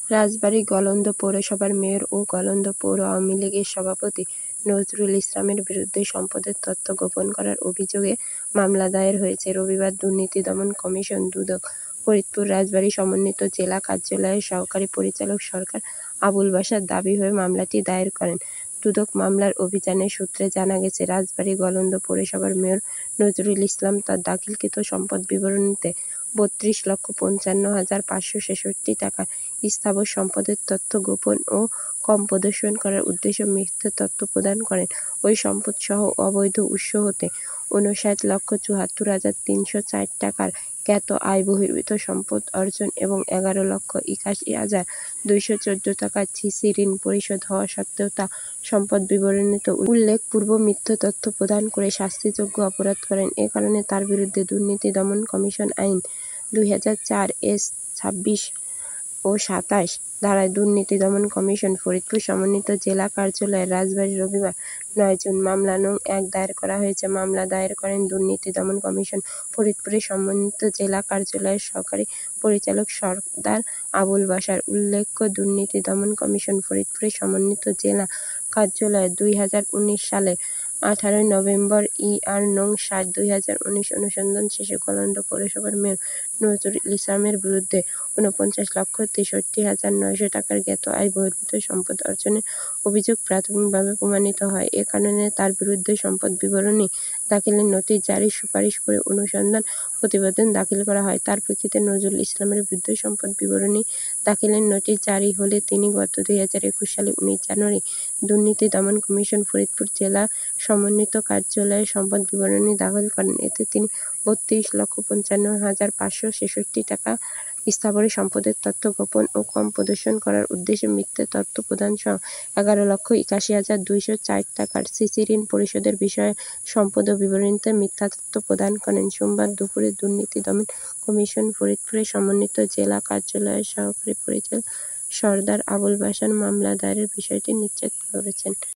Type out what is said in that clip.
রাজবাড়ী গলন্দ পৌরসভার মেয়র ও গলন্দ পৌর আওয়ামী লীগের সভাপতি নজরুল ইসলামের বিরুদ্ধে সম্পদের তথ্য গোপন করার অভিযোগে মামলা দায়ের হয়েছে। রবিবার দুর্নীতি দমন কমিশন দুদক ফরিদপুর রাজবাড়ী সমন্বিত জেলা কার্যালয়ের সহকারী পরিচালক সরকার আবুল বাশার দাবি হয়ে মামলাটি দায়ের করেন। দুদক মামলার অভিযানের সূত্রে জানা গেছে, রাজবাড়ী গলন্দ পৌরসভার মেয়র নজরুল ইসলাম তার দাখিলকৃত সম্পদ বিবরণীতে ৩২,৫৫,৫৬৬ টাকার স্থাবর সম্পদের তথ্য গোপন ও কম প্রদর্শন করার উদ্দেশ্যে মিথ্যা তথ্য প্রদান করেন। ওই সম্পদসহ অবৈধ উৎস হতে ৫৯,৭৪,৩০৪ টাকার জ্ঞাত আয় বহির্ভূত সম্পদ অর্জন এবং ১১,৮১,২১৪ টাকার সিসি ঋণ পরিশোধ হওয়া সত্ত্বেও তা সম্পদ বিবরণীতে উল্লেখপূর্বক মিথ্যা তথ্য প্রদান করে শাস্তিযোগ্য অপরাধ করেন। এ কারণে তার বিরুদ্ধে দুর্নীতি দমন কমিশন আইন ২০০৪-এর ২৬ ও ২৭ ধারায় দুর্নীতি দমন কমিশন ফরিদপুর সমন্বিত জেলা কার্যালয়ের রাজবাড়ী রবিবার ৯ জুন মামলা নং ১ দায়ের করা হয়েছে। মামলা দায়ের করেন দুর্নীতি দমন কমিশন ফরিদপুরের সমন্বিত জেলা কার্যালয়ের সহকারী পরিচালক সরদার আবুল বাশার। উল্লেখ্য, দুর্নীতি দমন কমিশন ফরিদপুরের সমন্বিত জেলা কার্যালয়ে ২০১৯ সালের ১৮ নভেম্বর আর নং ৭/২০১৯ অনুসন্ধান শেষে গলন্দ পৌরসভার মেয়র নজরুল ইসলামের বিরুদ্ধে ৪৯,৬৩,৯০০ টাকার জ্ঞাত আয় বহির্ভূত সম্পদ অর্জনের অভিযোগ প্রাথমিকভাবে প্রমাণিত হয়। এ কারণে তার বিরুদ্ধে সম্পদ বিবরণী দাখিলের নোটিশ জারির সুপারিশ করে অনুসন্ধান প্রতিবেদন দাখিল করা হয়। তার প্রেক্ষিতে নজরুল ইসলামের বিরুদ্ধে সম্পদ বিবরণী দাখিলের নোটিশ জারি হলে তিনি গত ২০২১ সালের ১৯ জানুয়ারি দুর্নীতি দমন কমিশন ফরিদপুর জেলা সমন্বিত কার্যালয়ে সম্পদ বিবরণী দাখিল করেন। এতে তিনি ৩২,৫৫,৫৬৬ টাকা স্থাবর সম্পদের তথ্য গোপন ও কম প্রদর্শন করার উদ্দেশ্যে মিথ্যা তথ্য প্রদান সহ ১১,৮১,২০৪ টাকার সিসি ঋণ পরিশোধের বিষয়ে সম্পদ বিবরণীতে মিথ্যা তথ্য প্রদান করেন। সোমবার দুপুরে দুর্নীতি দমন কমিশন ফরিদপুরের সমন্বিত জেলা কার্যালয়ের সহকারী পরিচালক সরদার আবুল বাশার মামলা দায়েরের বিষয়টি নিশ্চিত করেছেন।